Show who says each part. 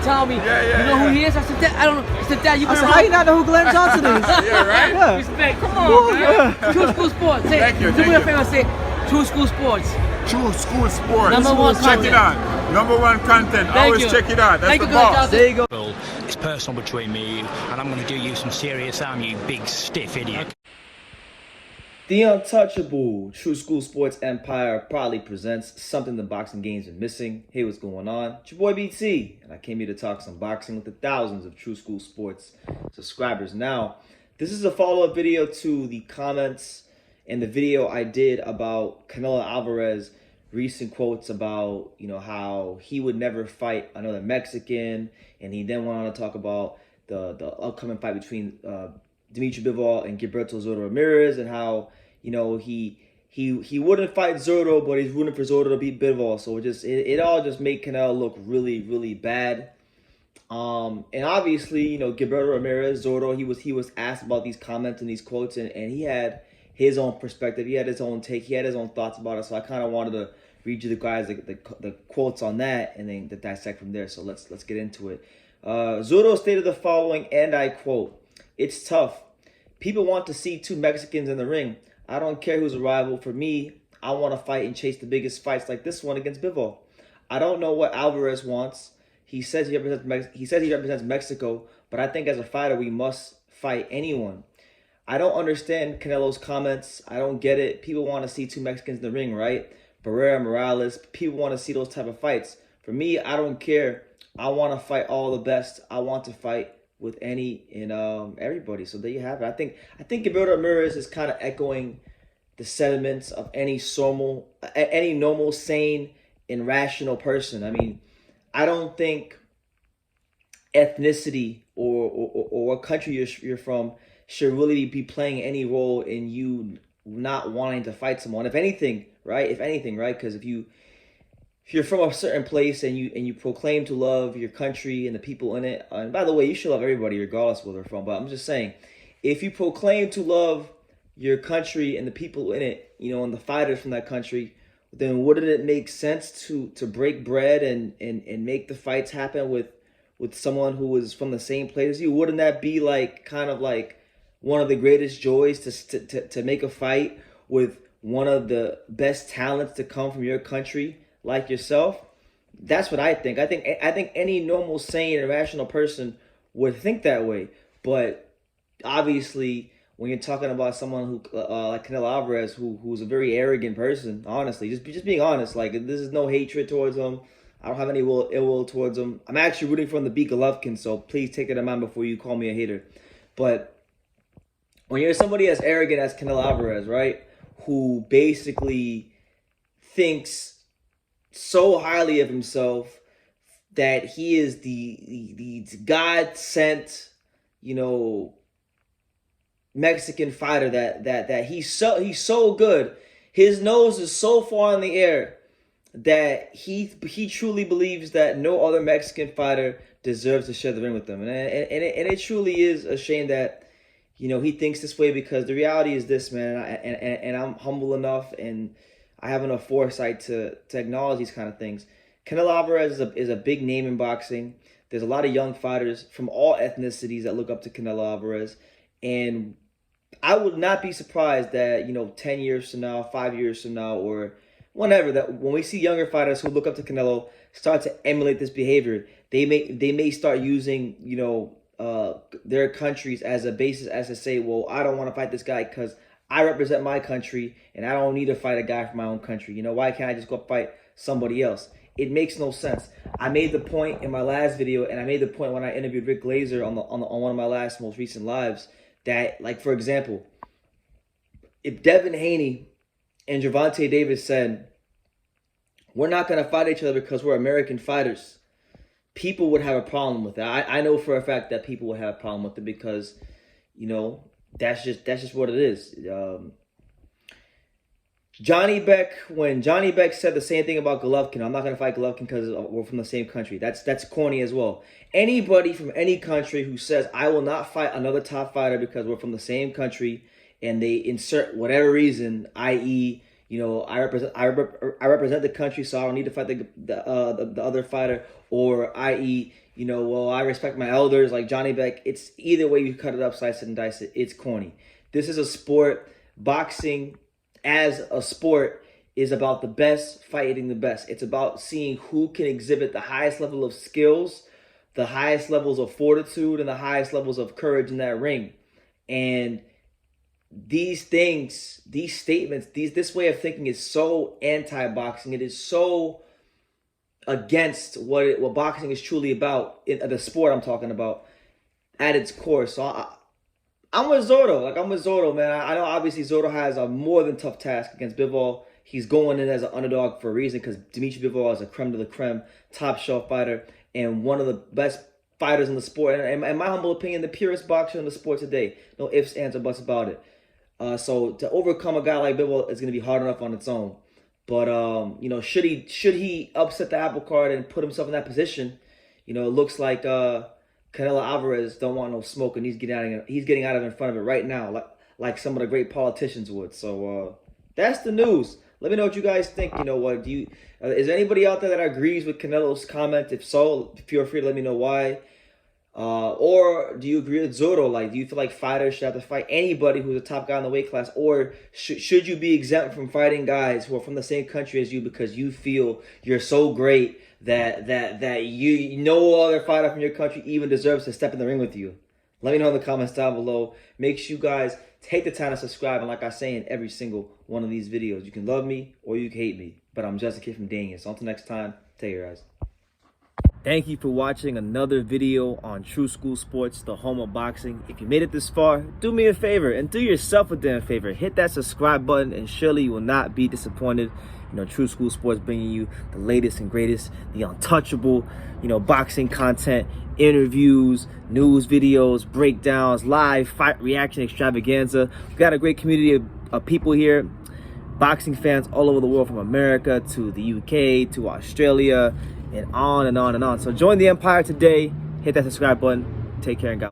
Speaker 1: telling me, you know who he is? I said, Dad, I don't know. I said, Dad, you been around.
Speaker 2: How you not know who Glenn Johnson is?
Speaker 3: Yeah, right?
Speaker 2: Yeah.
Speaker 1: Respect.
Speaker 3: Come on, man.
Speaker 1: True School Sports. Say,
Speaker 3: Thank you,
Speaker 1: do
Speaker 3: thank
Speaker 1: me a
Speaker 3: you.
Speaker 1: favor. Say, True School Sports.
Speaker 3: True School Sports.
Speaker 1: Number one
Speaker 3: Check
Speaker 1: content.
Speaker 3: it out. Number one content.
Speaker 1: Thank
Speaker 3: Always
Speaker 1: you.
Speaker 3: check it out. That's
Speaker 1: Thank
Speaker 3: the
Speaker 1: you, Glenn
Speaker 3: boss.
Speaker 1: Johnson.
Speaker 2: There you go.
Speaker 4: It's personal between me and you, and I'm going to do you some serious harm, you big stiff idiot.
Speaker 2: The Untouchable True School Sports Empire proudly presents something the boxing game's been missing. Hey, what's going on? It's your boy BT, and I came here to talk some boxing with the thousands of True School Sports subscribers. Now, this is a follow-up video to the comments and the video I did about Canelo Alvarez, recent quotes about, how he would never fight another Mexican, and he then went on to talk about the upcoming fight between Dimitri Bivol and Gilberto Ramirez, and how he wouldn't fight Zurdo, but he's rooting for Zurdo to beat Bivol. So it all just made Canelo look really, really bad. And obviously, Gilberto Ramirez, Zurdo, he was asked about these comments and these quotes, and he had his own perspective. He had his own take. He had his own thoughts about it. So I kind of wanted to read you the guys the quotes on that, and then dissect from there. So let's get into it. Zurdo stated the following, and I quote, "It's tough. People want to see two Mexicans in the ring. I don't care who's a rival. For me, I want to fight and chase the biggest fights like this one against Bivol. I don't know what Alvarez wants. He says he represents Mexico, but I think as a fighter we must fight anyone. I don't understand Canelo's comments. I don't get it. People want to see two Mexicans in the ring, right? Barrera, Morales, people want to see those type of fights. For me, I don't care. I want to fight all the best. I want to fight with any and everybody." So there you have it. I think Gilberto Ramirez is kind of echoing the sentiments of any normal, sane, and rational person. I mean, I don't think ethnicity or what country you're from should really be playing any role in you not wanting to fight someone. If anything, right? Because if you're from a certain place and you proclaim to love your country and the people in it, and by the way, you should love everybody regardless of where they're from. But I'm just saying, if you proclaim to love your country and the people in it, and the fighters from that country, then wouldn't it make sense to break bread and make the fights happen with someone who is from the same place as you? Wouldn't that be kind of like one of the greatest joys to make a fight with one of the best talents to come from your country like yourself? That's what I think. I think any normal, sane, and rational person would think that way. But obviously, when you're talking about someone who like Canelo Alvarez, who's a very arrogant person, honestly, just being honest, this is no hatred towards him. I don't have any ill will towards him. I'm actually rooting for him to beat Golovkin, so please take that in mind before you call me a hater. But when you're somebody as arrogant as Canelo Alvarez, right, who basically thinks so highly of himself that he is the God-sent, Mexican fighter, that he's so good, his nose is so far in the air that he truly believes that no other Mexican fighter deserves to share the ring with them, and it truly is a shame that he thinks this way, because the reality is this, man, and I'm humble enough and I have enough foresight to acknowledge these kind of things. Canelo Alvarez is a big name in boxing. There's a lot of young fighters from all ethnicities that look up to Canelo Alvarez, and I would not be surprised that 10 years from now, 5 years from now, or whenever, that when we see younger fighters who look up to Canelo start to emulate this behavior, they may start using their countries as a basis, as to say, well, I don't want to fight this guy because I represent my country and I don't need to fight a guy from my own country. Why can't I just go fight somebody else? It makes no sense. I made the point in my last video, and I made the point when I interviewed Rick Glazer on one of my most recent lives, that, for example, if Devin Haney and Gervonta Davis said, we're not going to fight each other because we're American fighters, people would have a problem with that. I know for a fact that people would have a problem with it, because, that's just what it is. When Johnny Beck said the same thing about Golovkin, I'm not going to fight Golovkin because we're from the same country. That's corny as well. Anybody from any country who says, I will not fight another top fighter because we're from the same country, and they insert whatever reason, i.e., I represent the country, so I don't need to fight the other fighter, or i.e., you know, well, I respect my elders, like Johnny Beck. It's either way you cut it up, slice it and dice it. It's corny. This is a sport. Boxing as a sport is about the best fighting the best. It's about seeing who can exhibit the highest level of skills, the highest levels of fortitude, and the highest levels of courage in that ring. And these things, these statements, this way of thinking is so anti-boxing. It is so against what boxing is truly about, in the sport I'm talking about, at its core. So I'm with Zurdo. Like, I'm with Zurdo, man. I know obviously Zurdo has a more than tough task against Bivol. He's going in as an underdog for a reason, because Dimitri Bivol is a creme de la creme, top shelf fighter, and one of the best fighters in the sport. And in my humble opinion, the purest boxer in the sport today. No ifs, ands, or buts about it. So to overcome a guy like Bivol is going to be hard enough on its own. But you know, should he upset the apple cart and put himself in that position, you know, it looks like Canelo Alvarez don't want no smoke, and he's getting out of in front of it right now, like some of the great politicians would. So that's the news. Let me know what you guys think. You know what? Is there anybody out there that agrees with Canelo's comment? If so, feel free to let me know why. Or do you agree with Zurdo? Like, do you feel like fighters should have to fight anybody who's a top guy in the weight class? Or should you be exempt from fighting guys who are from the same country as you because you feel you're so great that you no other fighter from your country even deserves to step in the ring with you? Let me know in the comments down below. Make sure you guys take the time to subscribe. And like I say in every single one of these videos, you can love me or you can hate me. But I'm just a kid from Daniel. So until next time, take care, guys. Thank you for watching another video on True School Sports, the home of boxing. If you made it this far, do me a favor and do yourself a damn favor. Hit that subscribe button and surely you will not be disappointed. You know, True School Sports bringing you the latest and greatest, the untouchable, you know, boxing content, interviews, news videos, breakdowns, live fight reaction extravaganza. We've got a great community of people here, boxing fans all over the world, from America to the UK to Australia, and on and on and on. So join the empire today. Hit that subscribe button. Take care and God.